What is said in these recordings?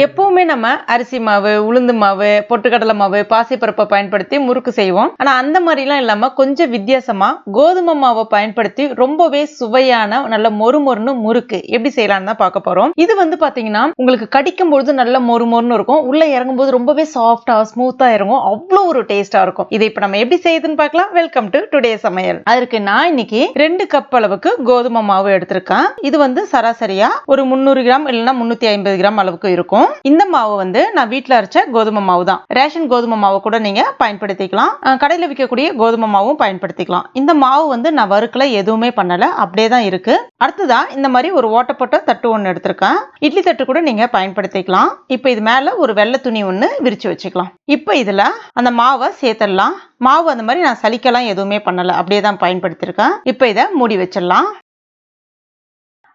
எப்பவுமே நம்ம அரிசி மாவு, உளுந்து மாவு, பொட்டுக்கடலை மாவு, பாசிப்பருப்பை பயன்படுத்தி முறுக்கு செய்வோம். ஆனா அந்த மாதிரிலாம் இல்லாம கொஞ்சம் வித்தியாசமா கோதுமை மாவை பயன்படுத்தி ரொம்பவே சுவையான நல்ல மொறுமொறுன்னு முறுக்கு எப்படி செய்யலாம்னு தான் பார்க்க போறோம். இது வந்து பாத்தீங்கன்னா உங்களுக்கு கடிக்கும் பொழுது நல்ல மொறுமொறுன்னு இருக்கும். உள்ள இறங்கும் போது ரொம்பவே சாஃப்டா ஸ்மூத்தா இறங்கும். அவ்வளவு ஒரு டேஸ்டா இருக்கும். இதை இப்ப நம்ம எப்படி செய்யுதுன்னு பார்க்கலாம். வெல்கம் டு டுடே சமையல். அதற்கு நான் இன்னைக்கு 2 கப் அளவுக்கு கோதுமை மாவு எடுத்திருக்கேன். இது வந்து சராசரியா ஒரு 300 கிராம் இல்லைன்னா 350 கிராம் அளவுக்கு இருக்கும். இந்த மாவு வந்து நான் வீட்ல அரைச்ச கோதுமை மாவு தான். ரேஷன் கோதுமை மாவு கூட நீங்க பயன்படுத்திக்கலாம். கடையில் விற்கக்கூடிய கோதுமை மாவும் பயன்படுத்திக்கலாம். இந்த மாவு வந்து நான் வறுக்கல, எதுவுமே பண்ணல, அப்படியே தான் இருக்கு. அடுத்ததா இந்த மாதிரி ஒரு ஓட்டப்பட்ட தட்டு ஒன்று எடுத்திருக்கேன். இட்லி தட்டு கூட நீங்க பயன்படுத்திக்கலாம். இப்போ இது மேல ஒரு வெள்ளை துணி ஒன்று விரிச்சு வச்சுக்கலாம். இப்போ இதுல அந்த மாவை சேர்த்துடலாம். மாவு அந்த மாதிரி நான் சலிக்கலாம் எதுவுமே பண்ணல, அப்படியே தான் பயன்படுத்தியிருக்கேன். இப்போ இதை மூடி வச்சிடலாம்.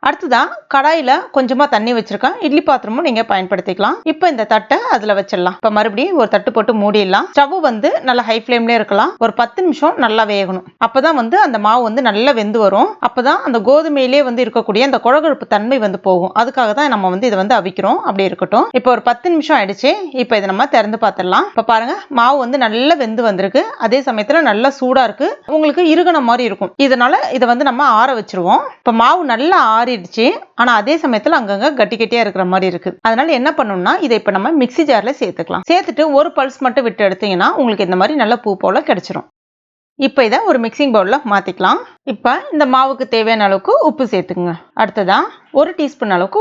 அடுத்ததான் கடாயில கொஞ்சமா தண்ணி வச்சிருக்கேன். இட்லி பாத்திரமும் நீங்க பயன்படுத்திக்கலாம். இப்போ இந்த தட்டை அதுல வச்சிடலாம். இப்ப மறுபடியும் ஒரு தட்டு போட்டு மூடிடலாம். ஸ்டவ் வந்து நல்லா ஹை ஃபிளேம்லயே இருக்கலாம். ஒரு 10 நிமிஷம் நல்லா வேகணும். அப்பதான் வந்து அந்த மாவு வந்து நல்லா வெந்து வரும். அப்பதான் அந்த கோதுமையிலே வந்து இருக்கக்கூடிய அந்த கொழகொழுப்பு தன்மை வந்து போகும். அதுக்காக தான் நம்ம வந்து இதை வந்து அவிக்கிறோம். அப்படி இருக்கட்டும். இப்போ ஒரு 10 நிமிஷம் ஆயிடுச்சு. இப்போ இதை நம்ம திறந்து பார்த்துடலாம். இப்ப பாருங்க, மாவு வந்து நல்லா வெந்து வந்திருக்கு. அதே சமயத்துல நல்லா சூடா இருக்கு. உங்களுக்கு இறுகின மாதிரி இருக்கும். இதனால இதை வந்து நம்ம ஆற வச்சிருவோம். இப்ப மாவு நல்லா ஆறிடுச்சு. ஆனா அதே சமயத்துல அங்கங்க கட்டி கட்டியா இருக்கிற மாதிரி இருக்கு. அதனால என்ன பண்ணணும்னா இதை இப்ப நம்ம மிக்ஸி ஜார்ல சேர்த்துக்கலாம். சேர்த்துட்டு ஒரு பல்ஸ் மட்டும் விட்டு எடுத்தீங்கன்னா உங்களுக்கு இந்த மாதிரி நல்ல பூ போல கிடைச்சிரும். இப்போ இதை ஒரு மிக்சிங் பவுல்ல மாத்திக்கலாம். இப்போ இந்த மாவுக்கு தேவையான அளவுக்கு உப்பு சேர்த்துக்குங்க. அடுத்ததா 1 டீஸ்பூன் அளவுக்கு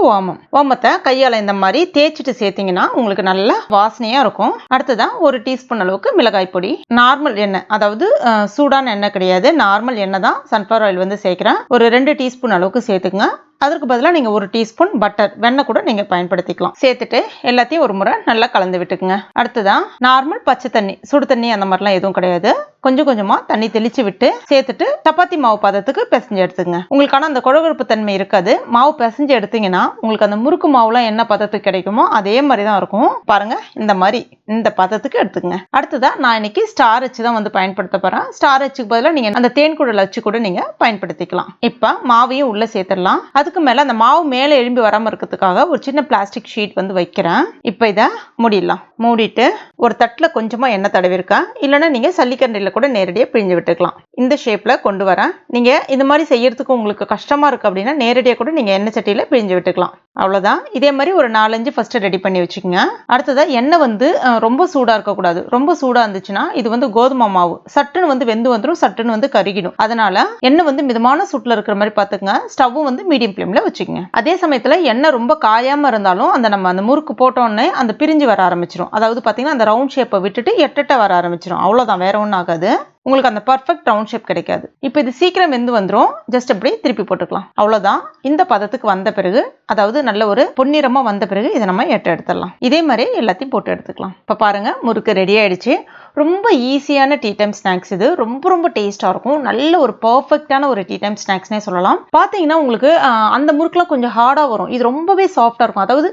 ஓமத்தை கையால இந்த மாதிரி தேய்ச்சிட்டு சேர்த்தீங்கன்னா உங்களுக்கு நல்ல வாசனையா இருக்கும். அடுத்ததா 1 டீஸ்பூன் அளவுக்கு மிளகாய் பொடி. நார்மல் எண்ணெய், அதாவது சூடான எண்ணெய் கிடையாது, நார்மல் எண்ணெய் தான். சன்ஃப்ளவர் ஆயில் வந்து சேர்க்கிறேன். ஒரு 2 டீஸ்பூன் அளவுக்கு சேர்த்துக்குங்க. அதற்கு பதிலாக நீங்க 1 டீஸ்பூன் பட்டர், வெண்ணெய் கூட நீங்க பயன்படுத்திக்கலாம். சேர்த்துட்டு எல்லாத்தையும் ஒரு முறை நல்லா கலந்து விட்டுக்குங்க. அடுத்ததான் நார்மல் பச்சை தண்ணி, சுடு தண்ணி அந்த மாதிரிலாம் எதுவும் கிடையாது. கொஞ்சம் கொஞ்சமா தண்ணி தெளிச்சு விட்டு சேர்த்துட்டு சப்பாத்தி மாவு பதத்துக்கு பிசைஞ்சு எடுத்துங்க. உங்களுக்கான அந்த கொழகொழுப்பு தன்மை இருக்காது. மாவு பிசைஞ்சு எடுத்தீங்கன்னா உங்களுக்கு அந்த முறுக்கு மாவுலாம் என்ன பதத்துக்கு கிடைக்குமோ அதே மாதிரி தான் இருக்கும். பாருங்க, இந்த மாதிரி இந்த பதத்துக்கு எடுத்துக்கங்க. அடுத்ததா நான் இன்னைக்கு ஸ்டார் அச்சு தான் வந்து பயன்படுத்த போறேன். ஸ்டார் அச்சுக்கு பதிலாக நீங்க அந்த தேன் குழல் அச்சு கூட நீங்க பயன்படுத்திக்கலாம். இப்ப மாவையும் உள்ள சேர்த்துடலாம். அதுக்கு மேல அந்த மாவு மேல எழும்பி வராம இருக்கிறதுக்காக ஒரு சின்ன பிளாஸ்டிக் ஷீட் வந்து வைக்கிறேன். இப்ப இதை மூடிடலாம். மூடிட்டு ஒரு தட்டுல கொஞ்சமா எண்ணெய் தடவிருக்கேன். இல்லைன்னா நீங்க சல்லிக்கரண்டில கூட நேரடியாக பிழிஞ்சு விட்டுக்கலாம். இந்த ஷேப்ல கொண்டு வரேன். நீங்க இந்த மாதிரி செய்யறதுக்கு உங்களுக்கு கஷ்டமா இருக்கு அப்படின்னா நேரடியாக கூட நீங்க எண்ணெய் சட்டியில பிழிஞ்சு விட்டுக்கலாம். அவ்வளவுதான். இதே மாதிரி ஒரு 4-5 ஃபர்ஸ்ட் ரெடி பண்ணி வச்சுக்கோங்க. அடுத்ததா எண்ணெய் வந்து ரொம்ப சூடா இருக்கக்கூடாது. ரொம்ப சூடா இருந்துச்சுன்னா இது வந்து கோதுமை மாவு சட்டுன்னு வந்து வெந்து வந்துடும், சட்டுன்னு வந்து கருகிடும். அதனால எண்ணெய் வந்து மிதமான சூட்ல இருக்கிற மாதிரி பாத்துக்கங்க. ஸ்டவ் வந்து மீடியம் ஃப்ளேம்ல வச்சுக்கோங்க. அதே சமயத்துல எண்ணெய் ரொம்ப காயாம இருந்தாலும் நம்ம அந்த முறுக்கு போட்டோன்னே அந்த பிரிஞ்சு வர ஆரம்பிச்சிடும். அதாவது பாத்தீங்கன்னா அந்த ரவுண்ட் ஷேப்பை விட்டுட்டு எட்டட்ட வர ஆரம்பிச்சிடும். அவ்வளவுதான், வேற ஒன்றும் ஆகாது. உங்களுக்கு அந்த பர்ஃபெக்ட் ரவுண்ட் ஷேப் கிடைக்காது. இப்போ இது சீக்கிரம் வெந்து வந்துடும். ஜஸ்ட் அப்படியே திருப்பி போட்டுக்கலாம். அவ்வளவுதான். இந்த பதத்துக்கு வந்த பிறகு, அதாவது நல்ல ஒரு பொன்னிறமா வந்த பிறகு இதை நம்ம எடுத்துடலாம். இதே மாதிரி எல்லாத்தையும் போட்டு எடுத்துக்கலாம். இப்போ பாருங்க, முறுக்கு ரெடி ஆயிடுச்சு. ரொம்ப ஈஸியான டீ டைம் ஸ்நாக்ஸ் இது. ரொம்ப ரொம்ப டேஸ்டா இருக்கும். நல்ல ஒரு பர்ஃபெக்டான ஒரு டீ டைம் ஸ்நாக்ஸ்னே சொல்லலாம். பாத்தீங்கன்னா உங்களுக்கு அந்த முறுக்குலாம் கொஞ்சம் ஹார்டா வரும். இது ரொம்பவே சாஃப்டா இருக்கும். அதாவது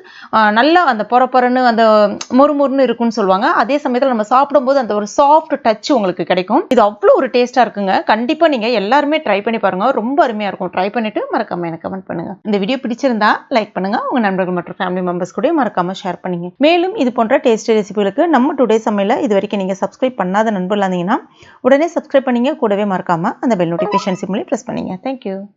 நல்லா அந்த பொறப்பொறன்னு அந்த மொறுமொறுன்னு இருக்கும்னு சொல்லுவாங்க. அதே சமயத்தில் நம்ம சாப்பிடும்போது அந்த ஒரு சாஃப்ட் டச் உங்களுக்கு கிடைக்கும். இது அவ்வளோ ஒரு டேஸ்டா இருக்குங்க. கண்டிப்பா நீங்க எல்லாருமே ட்ரை பண்ணி பாருங்க. ரொம்ப அருமையா இருக்கும். ட்ரை பண்ணிட்டு மறக்காம எனக்கு கமெண்ட் பண்ணுங்க. இந்த வீடியோ பிடிச்சிருந்தா லைக் பண்ணுங்க. உங்க நண்பர்கள் மற்றும் ஃபேமிலி மெம்பர்ஸ் கூட மறக்காம ஷேர் பண்ணுங்க. மேலும் இது போன்ற டேஸ்டி ரெசிபிகளுக்கு நம்ம டுடே சமையல இது வரைக்கும் நீங்க சப்ஸ்கிரைப் பண்ணாத நண்பர்களா இருந்தீங்கன்னா உடனே சப்ஸ்கிரைப் பண்ணீங்க. கூடவே மறக்காம அந்த பெல் நோட்டிஃபிகேஷன் சிம்பிளை பிரஸ் பண்ணீங்க. தேங்க்யூ.